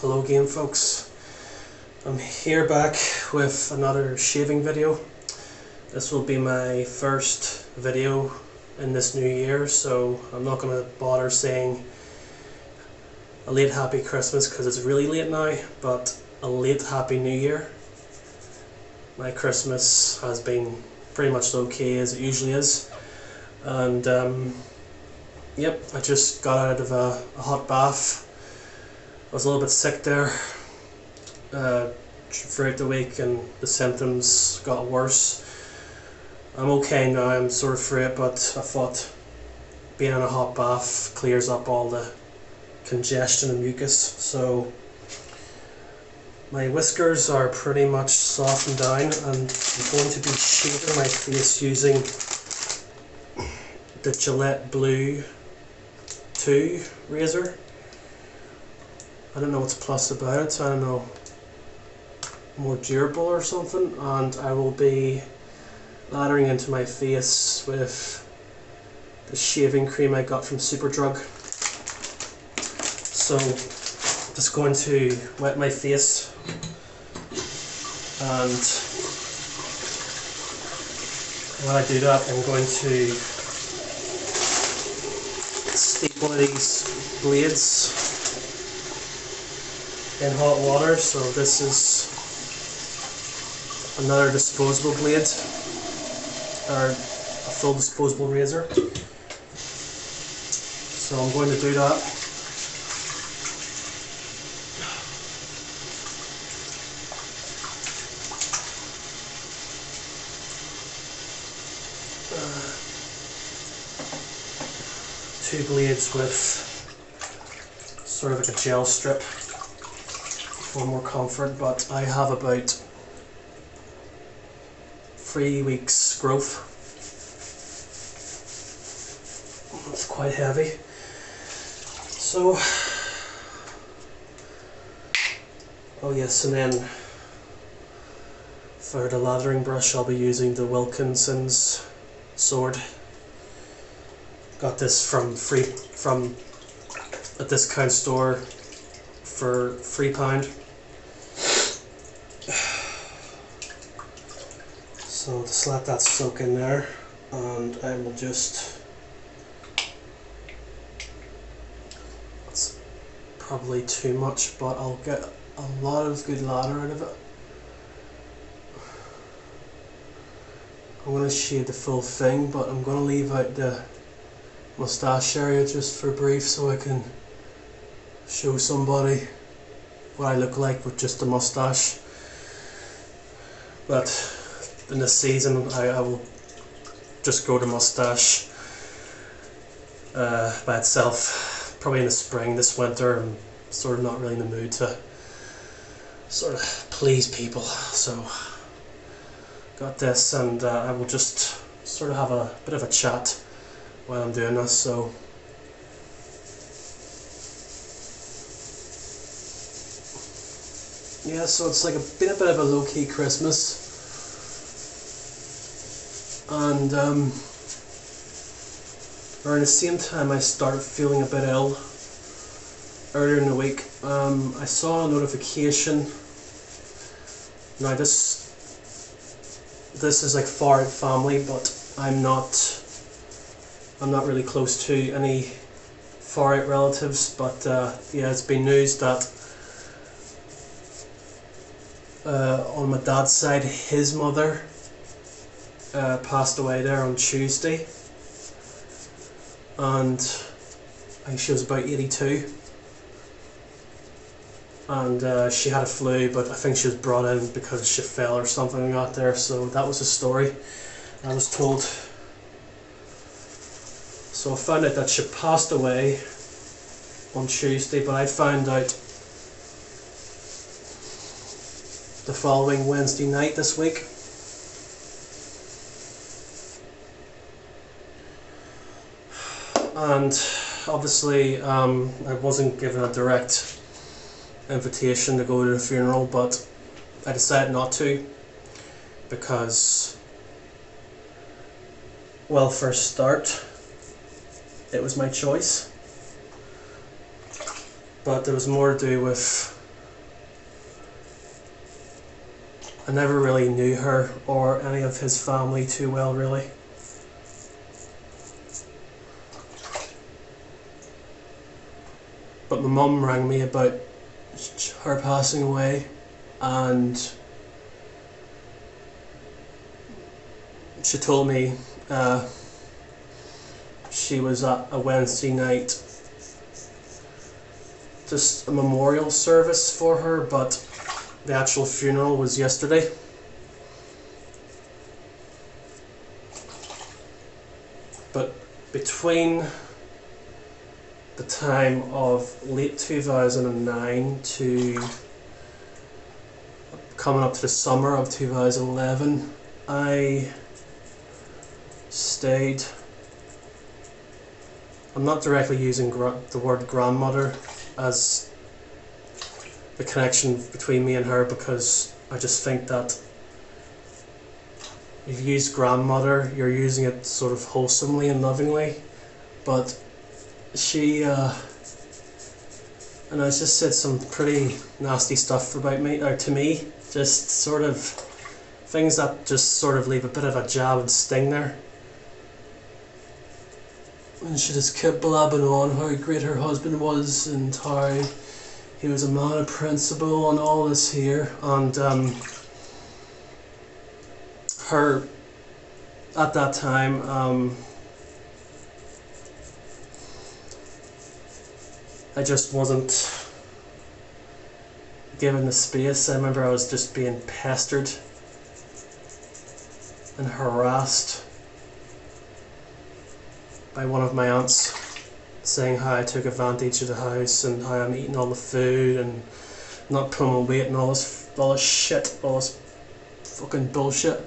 Hello again, folks. I'm here back with another shaving video. This will be my first video in this new year, so I'm not going to bother saying a late happy Christmas because it's really late now, but a late happy new year. My Christmas has been pretty much okay as it usually is, and yep, I just got out of a hot bath. I was a little bit sick there throughout the week, and the symptoms got worse. I'm okay now, I'm sort of through it, but I thought being in a hot bath clears up all the congestion and mucus. So my whiskers are pretty much softened down, and I'm going to be shaving my face using the Gillette Blue II razor. I don't know what's plus about it, I don't know, more durable or something, and I will be lathering into my face with the shaving cream I got from Superdrug. So I'm just going to wet my face, and when I do that I'm going to steep one of these blades in hot water. So this is another disposable blade, or a full disposable razor. So I'm going to do that. Two blades with sort of like a gel strip for more comfort, but I have about 3 weeks growth. It's quite heavy. So, oh yes, and then for the lathering brush I'll be using the Wilkinson's sword. Got this from a discount store for £3. So just let that soak in there, and I will just, it's probably too much, but I'll get a lot of good lather out of it. I'm going to shave the full thing, but I'm going to leave out the moustache area just for brief so I can show somebody what I look like with just a moustache. But in this season I will just grow the moustache by itself. Probably in the spring. This winter I'm sort of not really in the mood to sort of please people, so got this, and I will just sort of have a bit of a chat while I'm doing this. So yeah, so it's like been a bit of a low-key Christmas, and around the same time I started feeling a bit ill earlier in the week. I saw a notification. Now this is like far out family, but I'm not really close to any far out relatives, but yeah, it's been news that on my dad's side, his mother passed away there on Tuesday, and I think she was about 82, and she had a flu, but I think she was brought in because she fell or something and got there. So that was the story I was told. So I found out that she passed away on Tuesday, but I found out the following Wednesday night this week. And obviously I wasn't given a direct invitation to go to the funeral, but I decided not to because, well, for a start, it was my choice, but there was more to do with I never really knew her or any of his family too well, really. But my mum rang me about her passing away, and she told me she was at a Wednesday night, just a memorial service for her, but the actual funeral was yesterday. But between the time of late 2009 to coming up to the summer of 2011, I stayed. I'm not directly using the word grandmother as the connection between me and her, because I just think that if you use grandmother, you're using it sort of wholesomely and lovingly, but she and I just said some pretty nasty stuff about me, or to me, just sort of things that just sort of leave a bit of a jab and sting there. And she just kept blabbing on how great her husband was and how he was a man of principle and all this here. And her, at that time, I just wasn't given the space. I remember I was just being pestered and harassed by one of my aunts, saying how I took advantage of the house and how I'm eating all the food and not pulling my weight and all this shit, all this fucking bullshit.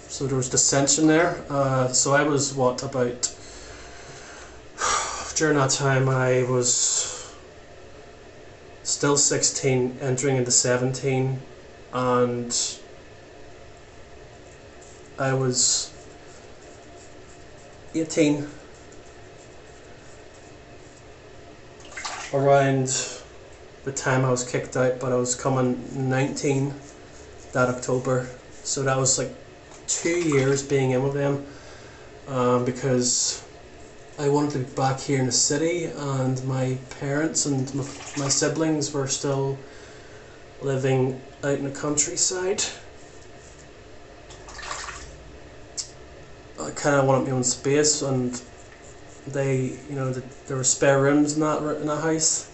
So there was dissension there. So I was about during that time I was still 16, entering into 17, and I was 18 around the time I was kicked out, but I was coming 19 that October, so that was like 2 years being in with them, because I wanted to be back here in the city, and my parents and my siblings were still living out in the countryside. I kind of wanted my own space, and they, you know, there were spare rooms in that house.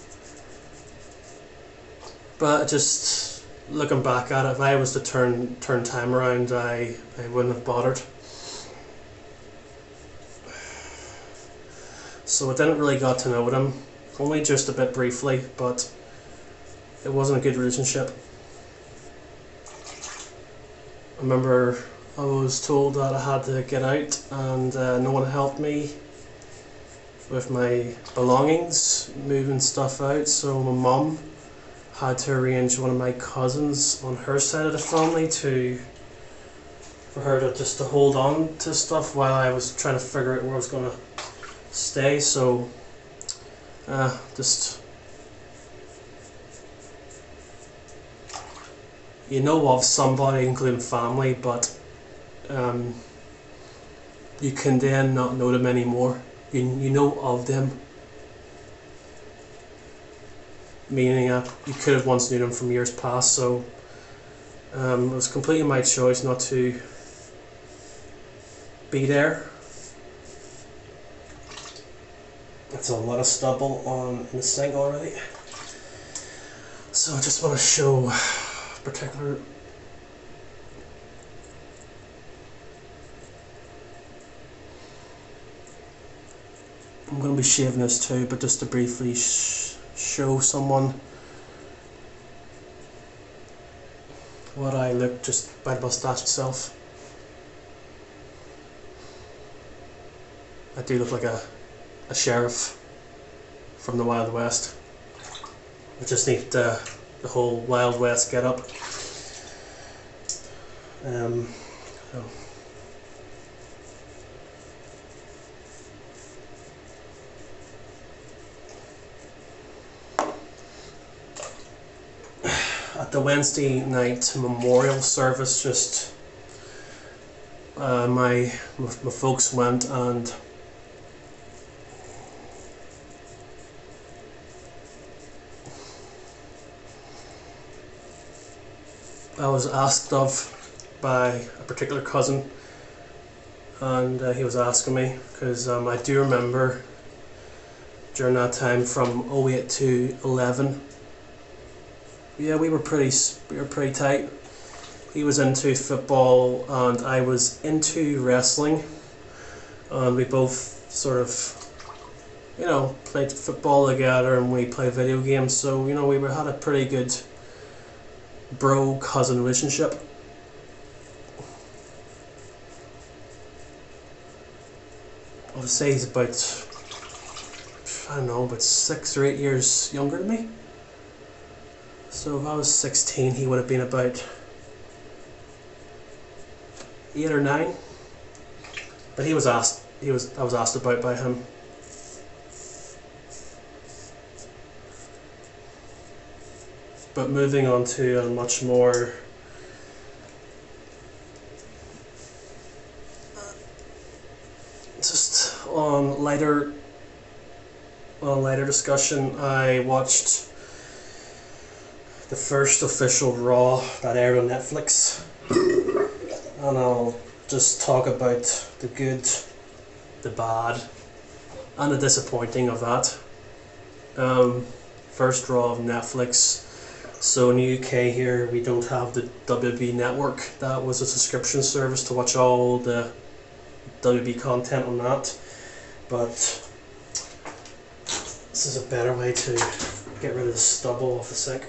But just looking back at it, if I was to turn time around, I wouldn't have bothered. So I didn't really got to know them, only just a bit briefly, but it wasn't a good relationship. I remember I was told that I had to get out, and no one helped me with my belongings, moving stuff out, so my mum had to arrange one of my cousins on her side of the family for her to hold on to stuff while I was trying to figure out where I was going to stay. So just, you know of somebody, including family, but you can then not know them anymore. You know of them, meaning you could have once knew them from years past. So it was completely my choice not to be there. That's a lot of stubble on the sink already. So I just want to show particular. I'm going to be shaving this too, but just to briefly show someone what I look just by the moustache itself. I do look like a sheriff from the Wild West. I just need the whole Wild West get up. So. at the Wednesday night memorial service, just my folks went, and I was asked of by a particular cousin, and he was asking me because I do remember during that time from 08 to 11. Yeah, we were pretty tight. He was into football and I was into wrestling, and we both sort of, played football together, and we played video games. So we had a pretty good bro cousin relationship. I would say he's about 6 or 8 years younger than me. So if I was 16, he would have been about 8 or 9. But I was asked about by him. But moving on to a much more just on lighter discussion, I watched the first official Raw that aired on Netflix, and I'll just talk about the good, the bad, and the disappointing of that. First Raw of Netflix. So in the UK here, we don't have the WWE Network. That was a subscription service to watch all the WWE content on that. But this is a better way to get rid of the stubble off the sink.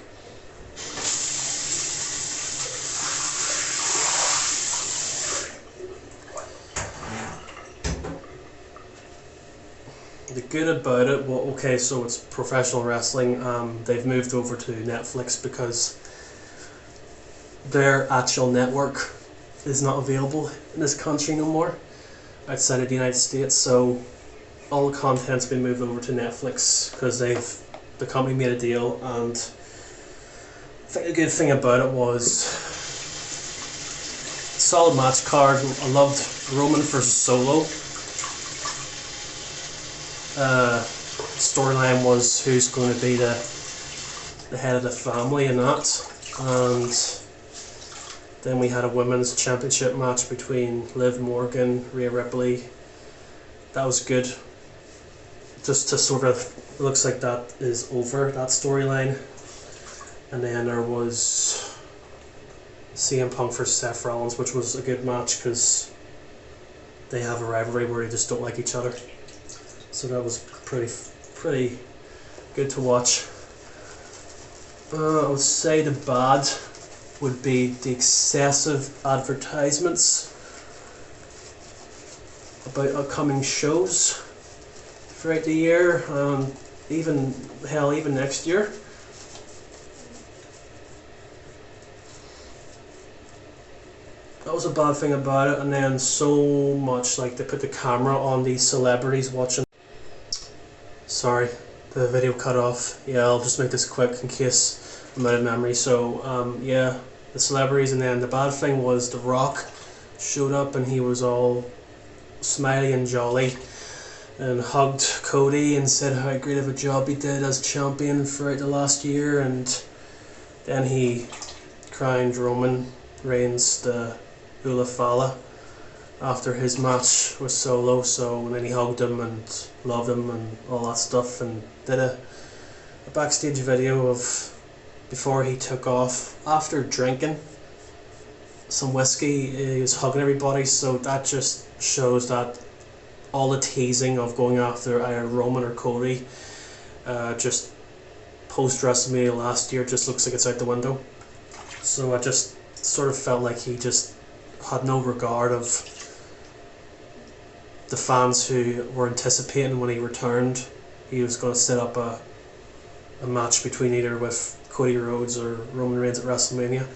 The good about it, so it's professional wrestling. They've moved over to Netflix because their actual network is not available in this country no more, outside of the United States. So all the content's been moved over to Netflix because the company made a deal. And I think the good thing about it was solid match card. I loved Roman versus Solo. Storyline was who's going to be the head of the family and that, and then we had a women's championship match between Liv Morgan, Rhea Ripley. That was good. Just to sort of, it looks like that is over, that storyline. And then there was CM Punk versus Seth Rollins, which was a good match because they have a rivalry where they just don't like each other. So that was pretty good to watch. I would say the bad would be the excessive advertisements about upcoming shows throughout the year, even next year. That was a bad thing about it. And then so much, like, they put the camera on these celebrities watching. Sorry, the video cut off. Yeah, I'll just make this quick in case I'm out of memory. So yeah, the celebrities, and then the bad thing was The Rock showed up and he was all smiley and jolly and hugged Cody and said how great of a job he did as champion throughout the last year, and then he crowned Roman Reigns the Ula Fala after his match with Solo. So, and then he hugged him and loved him and all that stuff, and did a backstage video of before he took off after drinking some whiskey. He was hugging everybody. So that just shows that all the teasing of going after either Roman or Cody just post WrestleMania last year just looks like it's out the window. So I just sort of felt like he just had no regard of the fans who were anticipating when he returned he was going to set up a match between either with Cody Rhodes or Roman Reigns at WrestleMania.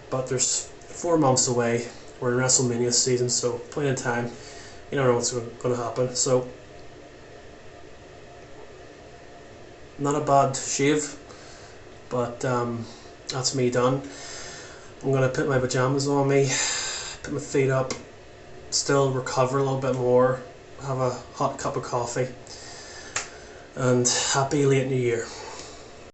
But there's 4 months away. We're in WrestleMania season, so plenty of time. You don't know what's going to happen. So not a bad shave, but that's me done. I'm going to put my pyjamas on me, put my feet up, still recover a little bit more, have a hot cup of coffee, and happy late New Year.